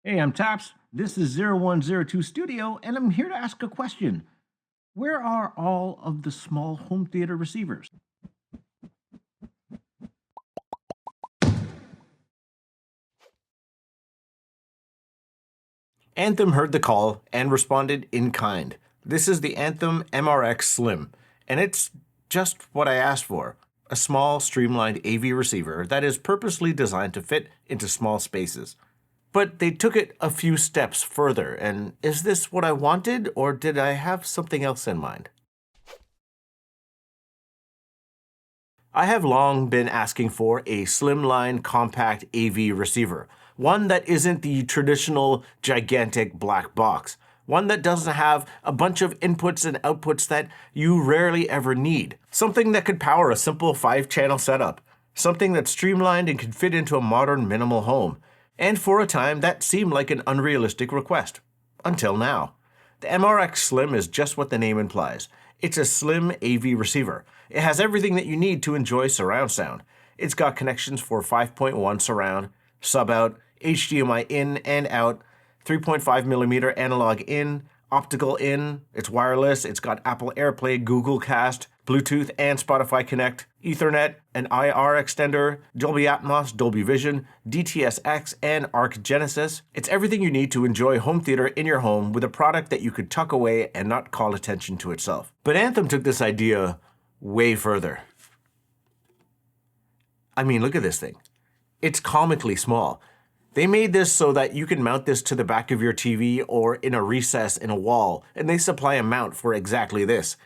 Hey, I'm Taps. This is 0102 Studio, and I'm here to ask a question. Where are all of the small home theater receivers? Anthem heard the call and responded in kind. This is the Anthem MRX Slim, and it's just what I asked for. A small, streamlined AV receiver that is purposely designed to fit into small spaces. But they took it a few steps further, and is this what I wanted, or did I have something else in mind? I have long been asking for a slimline compact AV receiver, one that isn't the traditional gigantic black box, one that doesn't have a bunch of inputs and outputs that you rarely ever need, something that could power a simple 5-channel setup, something that's streamlined and can fit into a modern minimal home, and for a time that seemed like an unrealistic request. Until now. The MRX Slim is just what the name implies. It's a slim AV receiver. It has everything that you need to enjoy surround sound. It's got connections for 5.1 surround, sub-out, HDMI in and out, 3.5mm analog in, optical in, it's wireless, it's got Apple AirPlay, Google Cast, Bluetooth and Spotify Connect, Ethernet, an IR extender, Dolby Atmos, Dolby Vision, DTS:X, and Arc Genesis. It's everything you need to enjoy home theater in your home with a product that you could tuck away and not call attention to itself. But Anthem took this idea way further. I mean, look at this thing. It's comically small. They made this so that you can mount this to the back of your TV or in a recess in a wall, and they supply a mount for exactly this.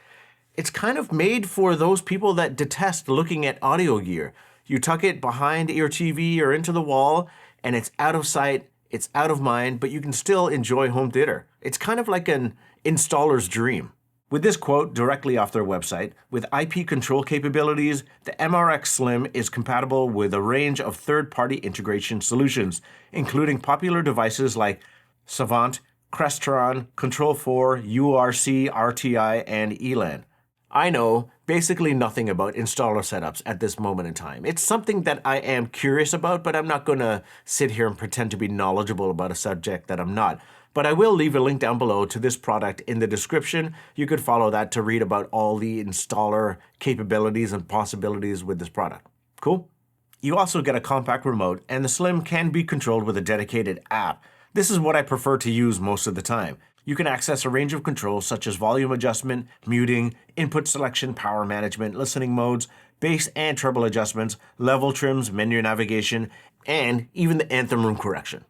It's kind of made for those people that detest looking at audio gear. You tuck it behind your TV or into the wall, and it's out of sight, it's out of mind, but you can still enjoy home theater. It's kind of like an installer's dream. With this quote directly off their website, with IP control capabilities, the MRX Slim is compatible with a range of third-party integration solutions, including popular devices like Savant, Crestron, Control4, URC, RTI, and ELAN. I know basically nothing about installer setups at this moment in time. It's something that I am curious about, but I'm not going to sit here and pretend to be knowledgeable about a subject that I'm not. But I will leave a link down below to this product in the description. You could follow that to read about all the installer capabilities and possibilities with this product. Cool? You also get a compact remote, and the Slim can be controlled with a dedicated app. This is what I prefer to use most of the time. You can access a range of controls such as volume adjustment, muting, input selection, power management, listening modes, bass and treble adjustments, level trims, menu navigation, and even the Anthem room correction.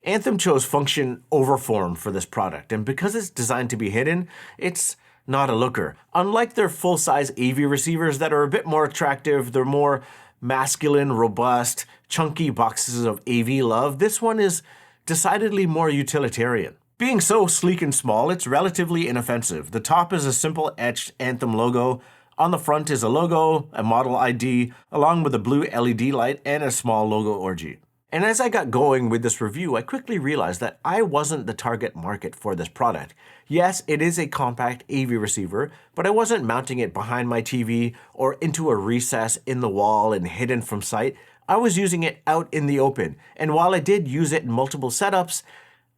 Anthem chose function over form for this product, and because it's designed to be hidden, it's not a looker. Unlike their full-size AV receivers that are a bit more attractive, they're more masculine, robust, chunky boxes of AV love, this one is decidedly more utilitarian. Being so sleek and small, it's relatively inoffensive. The top is a simple etched Anthem logo. On the front is a logo, a model ID, along with a blue LED light and a small logo orgy. And as I got going with this review, I quickly realized that I wasn't the target market for this product. Yes, it is a compact AV receiver, but I wasn't mounting it behind my TV or into a recess in the wall and hidden from sight. I was using it out in the open, and while I did use it in multiple setups,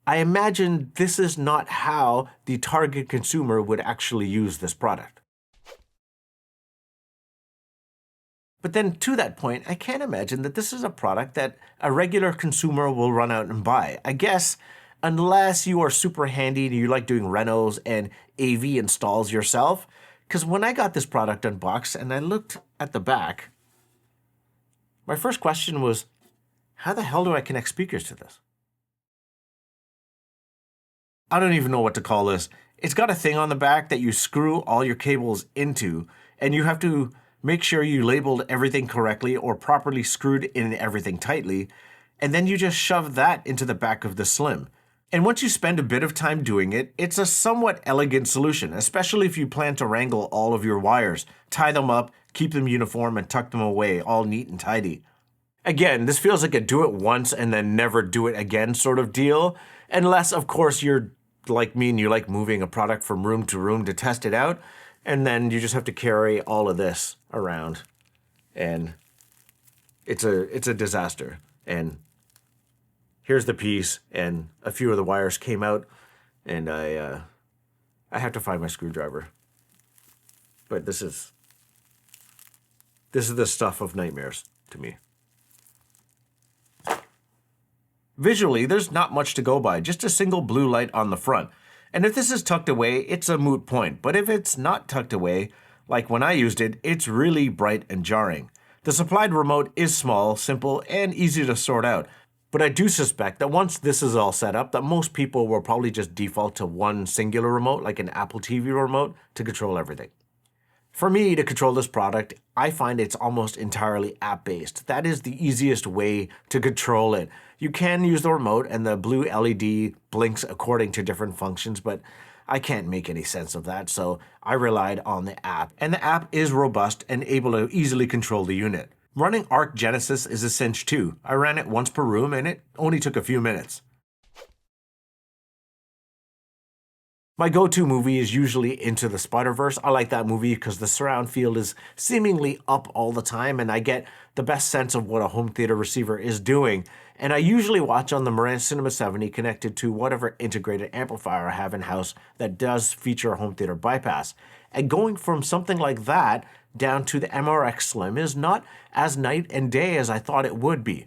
I imagine this is not how the target consumer would actually use this product. But then to that point, I can't imagine that this is a product that a regular consumer will run out and buy. I guess unless you are super handy and you like doing renos and AV installs yourself. Because when I got this product unboxed and I looked at the back, my first question was, how the hell do I connect speakers to this? I don't even know what to call this. It's got a thing on the back that you screw all your cables into, and you have to make sure you labeled everything correctly or properly screwed in everything tightly, and then you just shove that into the back of the Slim. And once you spend a bit of time doing it, it's a somewhat elegant solution, especially if you plan to wrangle all of your wires, tie them up, keep them uniform, and tuck them away all neat and tidy. Again, this feels like a do it once and then never do it again sort of deal, unless, of course, you're like me and you like moving a product from room to room to test it out. And then you just have to carry all of this around, and it's a disaster. And here's the piece, and a few of the wires came out, and I have to find my screwdriver. But this is the stuff of nightmares to me. Visually, there's not much to go by, just a single blue light on the front. And if this is tucked away, it's a moot point. But if it's not tucked away, like when I used it, it's really bright and jarring. The supplied remote is small, simple, and easy to sort out. But I do suspect that once this is all set up, that most people will probably just default to one singular remote, like an Apple TV remote, to control everything. For me, to control this product, I find it's almost entirely app-based. That is the easiest way to control it. You can use the remote and the blue LED blinks according to different functions, but I can't make any sense of that, so I relied on the app. And the app is robust and able to easily control the unit. Running Arc Genesis is a cinch too. I ran it once per room and it only took a few minutes. My go-to movie is usually Into the Spider-Verse. I like that movie because the surround field is seemingly up all the time and I get the best sense of what a home theater receiver is doing. And I usually watch on the Marantz Cinema 70 connected to whatever integrated amplifier I have in-house that does feature a home theater bypass. And going from something like that down to the MRX Slim is not as night and day as I thought it would be.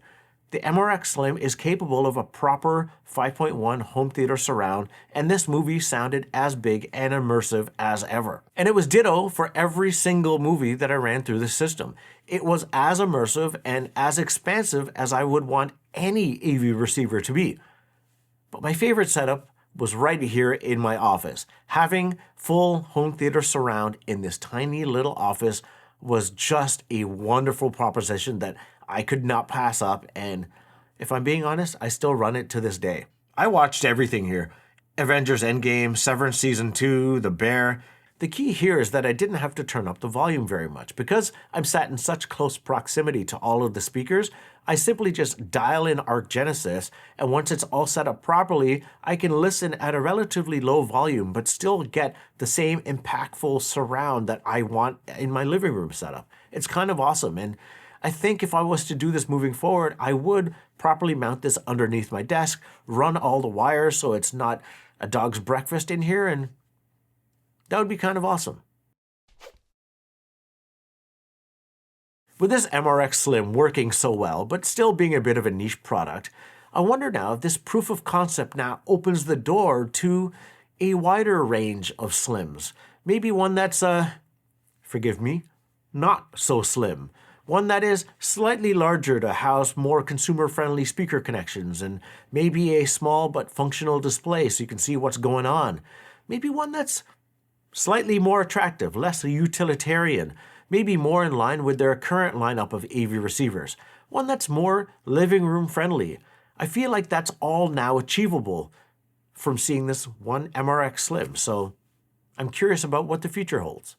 The MRX Slim is capable of a proper 5.1 home theater surround, and this movie sounded as big and immersive as ever. And it was ditto for every single movie that I ran through the system. It was as immersive and as expansive as I would want any AV receiver to be. But my favorite setup was right here in my office. Having full home theater surround in this tiny little office was just a wonderful proposition that I could not pass up, and if I'm being honest, I still run it to this day. I watched everything here. Avengers Endgame, Severance Season 2, The Bear. The key here is that I didn't have to turn up the volume very much. Because I'm sat in such close proximity to all of the speakers, I simply just dial in Arc Genesis, and once it's all set up properly, I can listen at a relatively low volume, but still get the same impactful surround that I want in my living room setup. It's kind of awesome, and I think if I was to do this moving forward, I would properly mount this underneath my desk, run all the wires so it's not a dog's breakfast in here, and that would be kind of awesome. With this MRX Slim working so well, but still being a bit of a niche product, I wonder now if this proof of concept now opens the door to a wider range of Slims. Maybe one that's, forgive me, not so slim. One that is slightly larger to house more consumer-friendly speaker connections, and maybe a small but functional display so you can see what's going on. Maybe one that's slightly more attractive, less utilitarian, maybe more in line with their current lineup of AV receivers. One that's more living room friendly. I feel like that's all now achievable from seeing this one MRX Slim, so I'm curious about what the future holds.